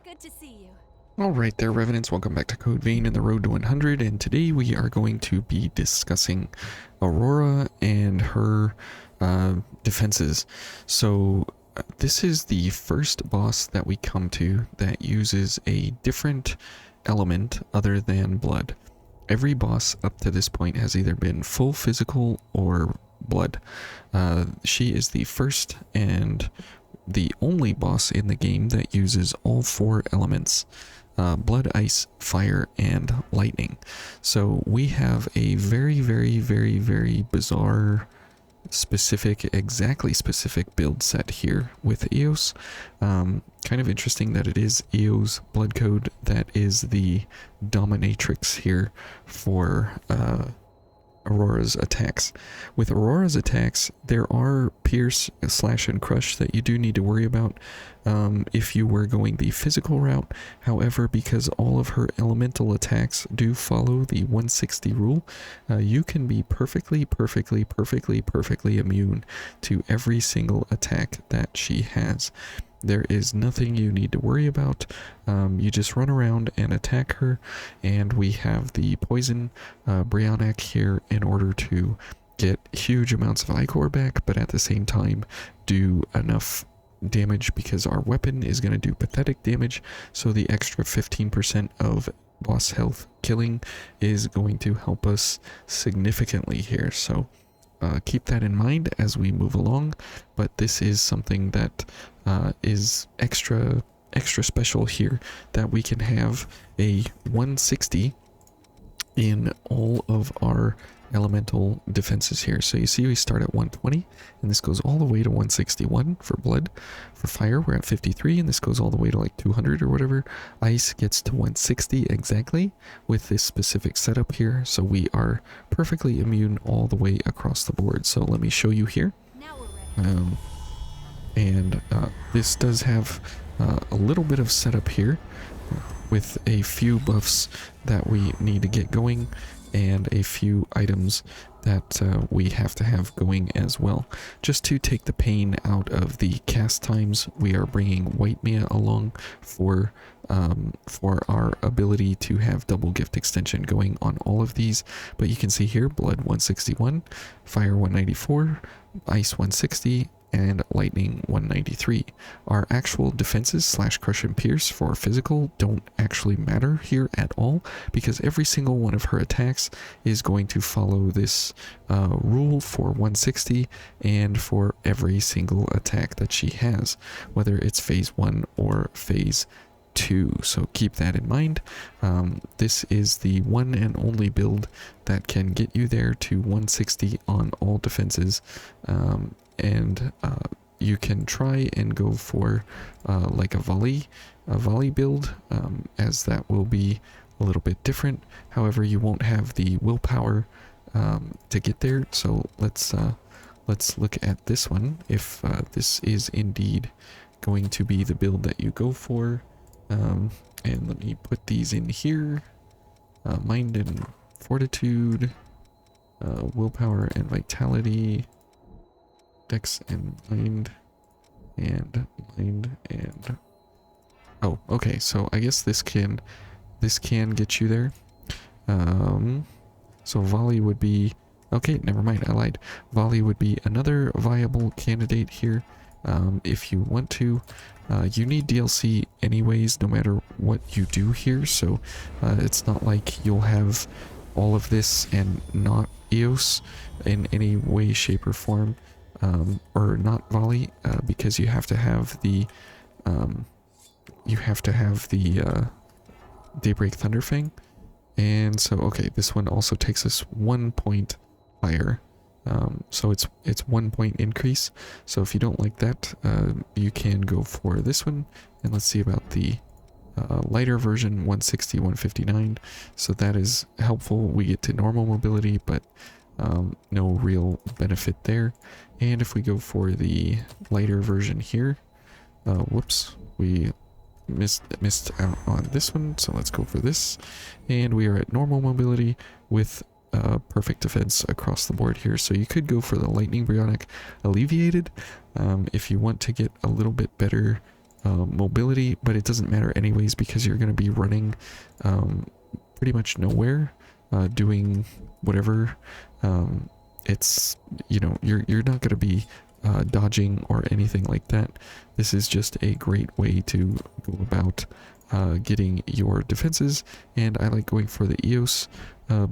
Good to see you. Alright there, Revenants, welcome back to Code Vein and the Road to 100, and today we are going to be discussing Aurora and her defenses. So this is the first boss that we come to that uses a different element other than blood. Every boss up to this point has either been full physical or blood. She is the first and the only boss in the game that uses all four elements. Blood, ice, fire, and lightning. So we have a very bizarre, exactly specific build set here with Eos. Kind of interesting that it is Eos blood code that is the dominatrix here for Aurora's attacks. With Aurora's attacks, there are pierce, slash, and crush that you do need to worry about if you were going the physical route. However, because all of her elemental attacks do follow the 160 rule, you can be perfectly immune to every single attack that she has. There is nothing you need to worry about. You just run around and attack her, and we have the poison Brionac here in order to get huge amounts of Ichor back, but at the same time do enough damage because our weapon is going to do pathetic damage, so the extra 15% of boss health killing is going to help us significantly here. So keep that in mind as we move along, but this is something that is extra special here, that we can have a 160 in all of our elemental defenses here. So you see we start at 120, and this goes all the way to 161 for blood. For fire, we're at 53, and this goes all the way to like 200 or whatever. Ice gets to 160 exactly with this specific setup here, so we are perfectly immune all the way across the board. So let me show you here. Now we're ready. This does have a little bit of setup here with a few buffs that we need to get going and a few items that we have to have going as well. Just to take the pain out of the cast times, we are bringing White Mia along for our ability to have double gift extension going on all of these. But you can see here, blood 161, fire 194, ice 160, and lightning 193. Our actual defenses slash crush and pierce for physical don't actually matter here at all, because every single one of her attacks is going to follow this rule for 160 and for every single attack that she has, whether it's phase 1 or phase 2. So keep that in mind. This is the one and only build that can get you there to 160 on all defenses. You can try and go for like a Vali build, as that will be a little bit different. However, you won't have the willpower to get there. So let's look at this one, if this is indeed going to be the build that you go for. And let me put these in here. Mind and fortitude, willpower and vitality, dex and mind, and oh, okay, so I guess this can get you there. So Vali would be, okay, never mind, I lied. Vali would be another viable candidate here. If you want to. You need DLC anyways, no matter what you do here, so it's not like you'll have all of this and not Eos in any way, shape, or form. Or not Vali, because you have to have the Daybreak Thunderfang. And so, okay, this one also takes us 1 point higher. So it's 1 point increase. So if you don't like that, you can go for this one. And let's see about the lighter version, 160, 159. So that is helpful. We get to normal mobility, but no real benefit there. And if we go for the lighter version here, whoops, we missed out on this one, so let's go for this. And we are at normal mobility with perfect defense across the board here. So you could go for the lightning Brionac alleviated if you want to get a little bit better mobility, but it doesn't matter anyways because you're going to be running pretty much nowhere, doing whatever. It's, you know, you're not going to be dodging or anything like that. This is just a great way to go about getting your defenses, and I like going for the Eos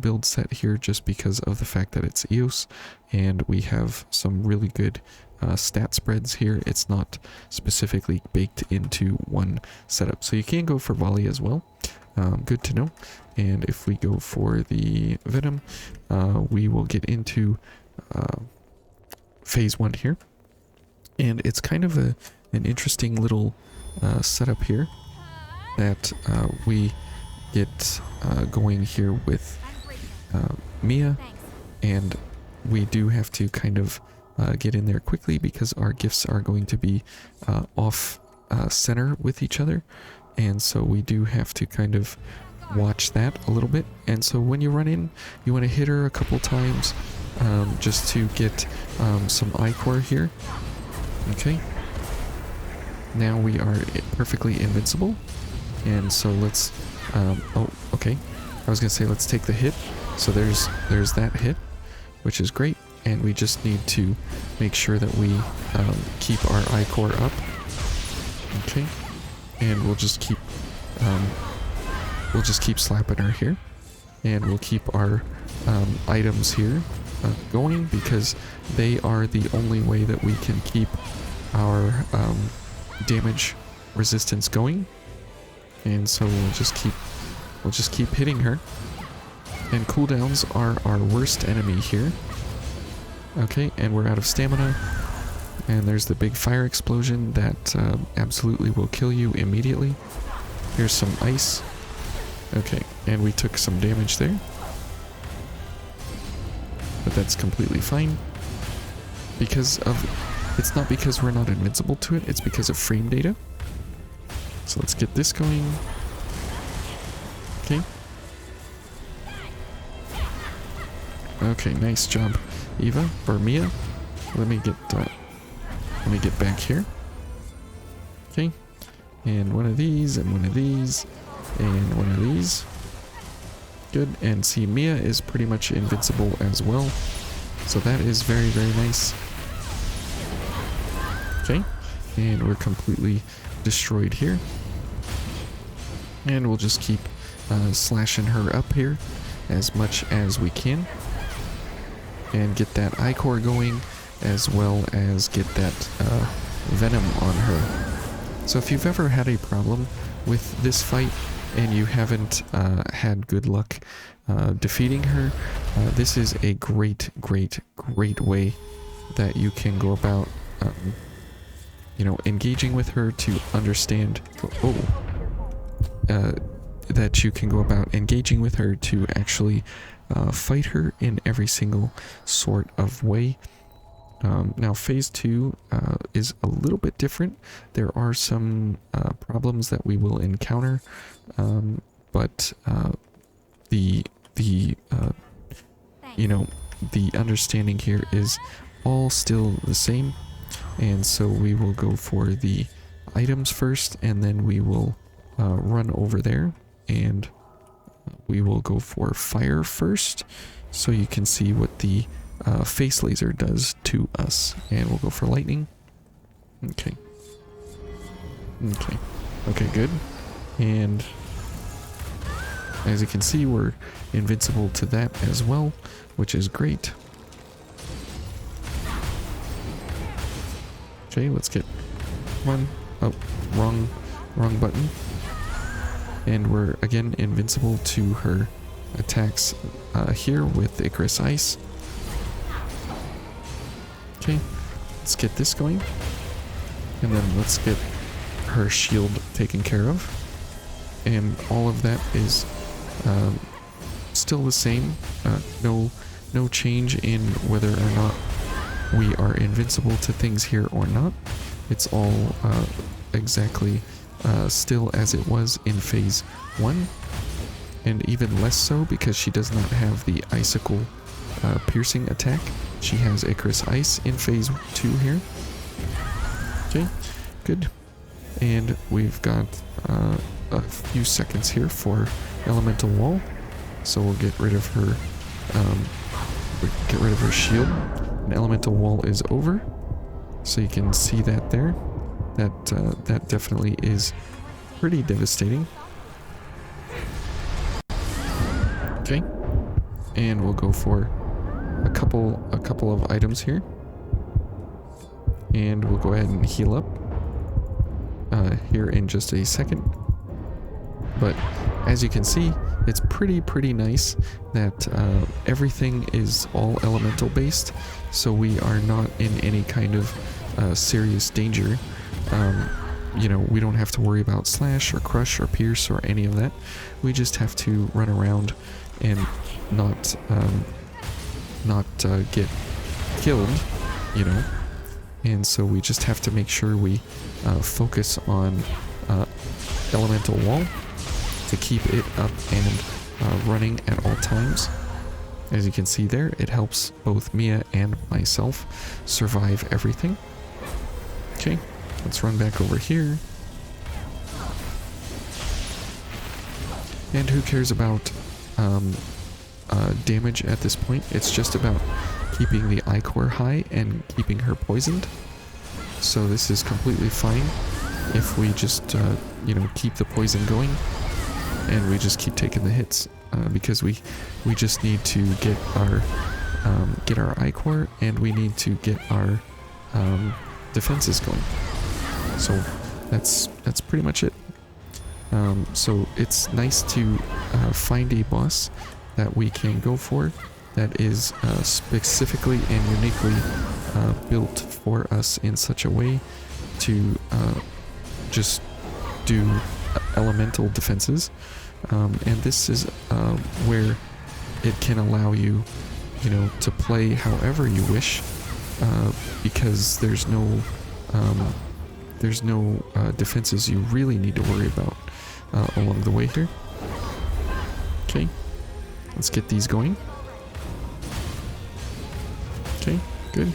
build set here just because of the fact that it's Eos and we have some really good stat spreads here. It's not specifically baked into one setup, so you can go for Vali as well. Good to know. And if we go for the Venom, we will get into phase 1 here, and it's kind of an interesting little setup here that we get going here with Mia, and we do have to kind of get in there quickly because our gifts are going to be off center with each other, and so we do have to kind of watch that a little bit. And so when you run in, you want to hit her a couple times just to get some I-core here. Okay, now we are perfectly invincible, and so let's oh, okay, I was gonna say let's take the hit. So there's that hit, which is great, and we just need to make sure that we keep our I-core up. Okay, and we'll just keep slapping her here, and we'll keep our items here going because they are the only way that we can keep our damage resistance going. And so we'll just keep hitting her. And cooldowns are our worst enemy here. Okay, and we're out of stamina. And there's the big fire explosion that absolutely will kill you immediately. Here's some ice. Okay, and we took some damage there. But that's completely fine. It's not because we're not invincible to it, it's because of frame data. So let's get this going. Okay. Okay, nice job, Eva, or Mia. Let me get back here. Okay. And one of these, and one of these, and one of these. Good, and see, Mia is pretty much invincible as well. So that is very, very nice. Okay, and we're completely destroyed here. And we'll just keep slashing her up here as much as we can. And get that I-core going, as well as get that Venom on her. So if you've ever had a problem with this fight and you haven't had good luck defeating her, this is a great way that you can go about you know, engaging with her to understand that you can go about engaging with her to actually fight her in every single sort of way. Now phase 2 is a little bit different. There are some problems that we will encounter, but the you know, the understanding here is all still the same. And so we will go for the items first, and then we will run over there, and we will go for fire first, so you can see what the face laser does to us. And we'll go for lightning. Okay. Okay, good. And as you can see, we're invincible to that as well, which is great. Okay, let's get one. Oh, wrong button. And we're again invincible to her attacks here with Icarus Ice. Okay, let's get this going. And then let's get her shield taken care of. And all of that is still the same. No change in whether or not we are invincible to things here or not. It's all exactly still as it was in phase 1, and even less so because she does not have the icicle piercing attack. She has Icarus Ice in phase 2 here. Okay, good. And we've got a few seconds here for elemental wall. So we'll get rid of her shield. And elemental wall is over. So you can see that there. That definitely is pretty devastating. Okay. And we'll go for a couple of items here. And we'll go ahead and heal up here in just a second. But as you can see, it's pretty nice that everything is all elemental based, so we are not in any kind of serious danger. You know, we don't have to worry about slash or crush or pierce or any of that. We just have to run around and not get killed, you know. And so we just have to make sure we focus on elemental wall to keep it up and running at all times. As you can see there, it helps both Mia and myself survive everything. Okay, let's run back over here. And who cares about damage at this point? It's just about keeping the I-core high and keeping her poisoned. So this is completely fine if we just, you know, keep the poison going and we just keep taking the hits, because we just need to get our I-core and we need to get our defenses going. So that's pretty much it. So it's nice to find a boss that we can go for that is specifically and uniquely built for us in such a way to just do elemental defenses. And this is where it can allow you, you know, to play however you wish, because there's no defenses you really need to worry about along the way here. Okay, let's get these going. Okay, good.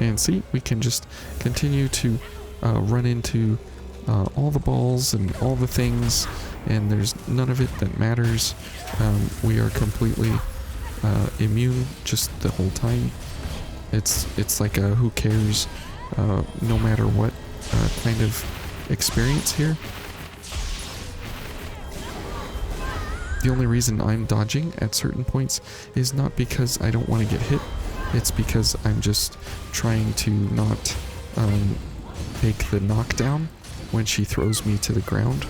And see, we can just continue to run into all the balls and all the things, and there's none of it that matters. We are completely immune just the whole time. It's like a who cares, no matter what kind of experience here. The only reason I'm dodging at certain points is not because I don't want to get hit. It's because I'm just trying to not take the knockdown when she throws me to the ground.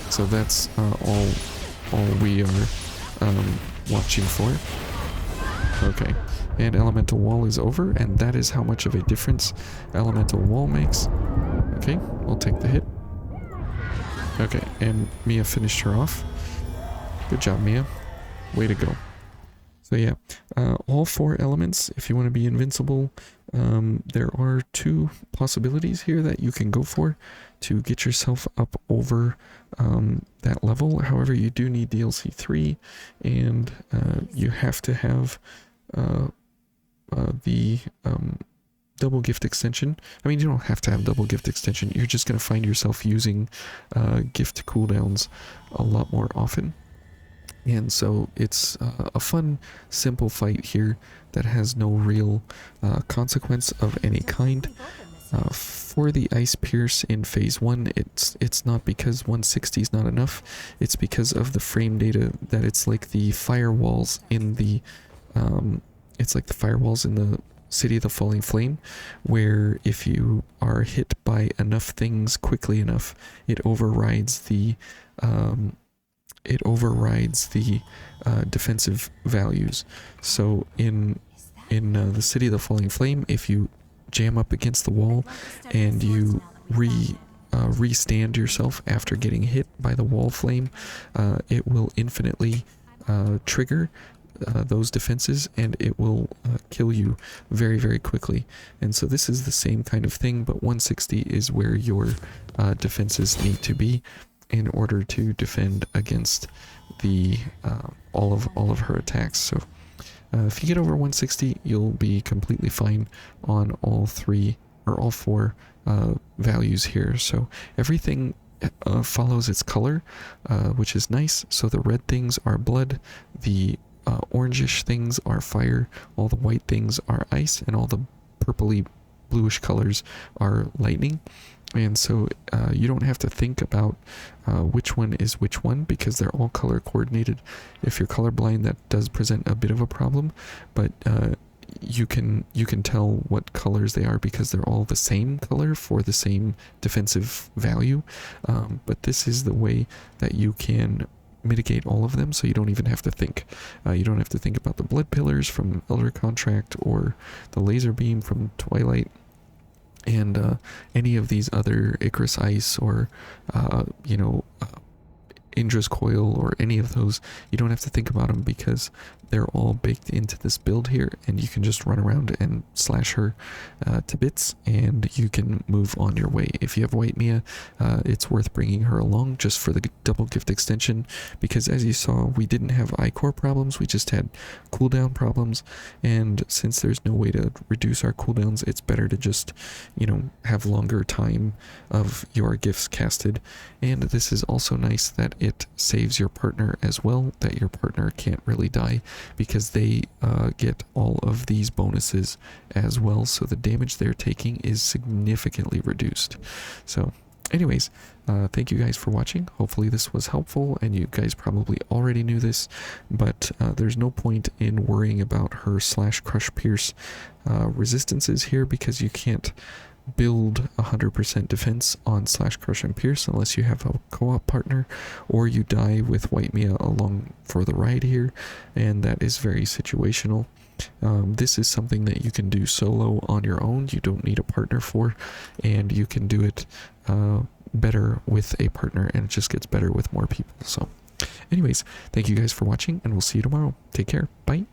So that's all we are watching for. Okay, and elemental wall is over, and that is how much of a difference elemental wall makes. Okay, we'll take the hit. Okay, and Mia finished her off. Good job, Mia. Way to go. So yeah, all 4 elements, if you want to be invincible, there are 2 possibilities here that you can go for to get yourself up over that level. However, you do need DLC 3, and you have to have the double gift extension. I mean, you don't have to have double gift extension. You're just going to find yourself using gift cooldowns a lot more often. And so it's a fun, simple fight here that has no real consequence of any kind. For the Ice Pierce in Phase 1, it's not because 160 is not enough. It's because of the frame data that it's like the firewalls in the City of the Falling Flame, where if you are hit by enough things quickly enough, it overrides the defensive values. So in the City of the Falling Flame, if you jam up against the wall and you restand yourself after getting hit by the wall flame, it will infinitely trigger those defenses, and it will kill you very, very quickly. And so this is the same kind of thing, but 160 is where your defenses need to be in order to defend against the all of her attacks. So if you get over 160, you'll be completely fine on all 3 or all four values here. So everything follows its color, which is nice. So the red things are blood, the orangish things are fire, all the white things are ice, and all the purpley bluish colors are lightning. And so you don't have to think about which one is which one, because they're all color coordinated. If you're colorblind, that does present a bit of a problem, but you can tell what colors they are because they're all the same color for the same defensive value. But this is the way that you can mitigate all of them, so you don't even have to think. You don't have to think about the blood pillars from Elder Contract or the laser beam from Twilight, and any of these other Icarus Ice or Indra's Coil or any of those. You don't have to think about them because they're all baked into this build here, and you can just run around and slash her to bits, and you can move on your way. If you have White Mia, it's worth bringing her along just for the double gift extension, because as you saw, we didn't have iCore problems, we just had cooldown problems, and since there's no way to reduce our cooldowns, it's better to just, have longer time of your gifts casted. And this is also nice that it saves your partner as well, that your partner can't really die, because they get all of these bonuses as well, so the damage they're taking is significantly reduced. So anyways, thank you guys for watching. Hopefully this was helpful, and you guys probably already knew this, but there's no point in worrying about her / crush pierce resistances here, because you can't build 100% defense on / crush and pierce unless you have a co-op partner, or you die with White Mia along for the ride here, and that is very situational. This is something that you can do solo on your own. You don't need a partner for, and you can do it better with a partner, and it just gets better with more people. So anyways, thank you guys for watching, and we'll see you tomorrow. Take care. Bye.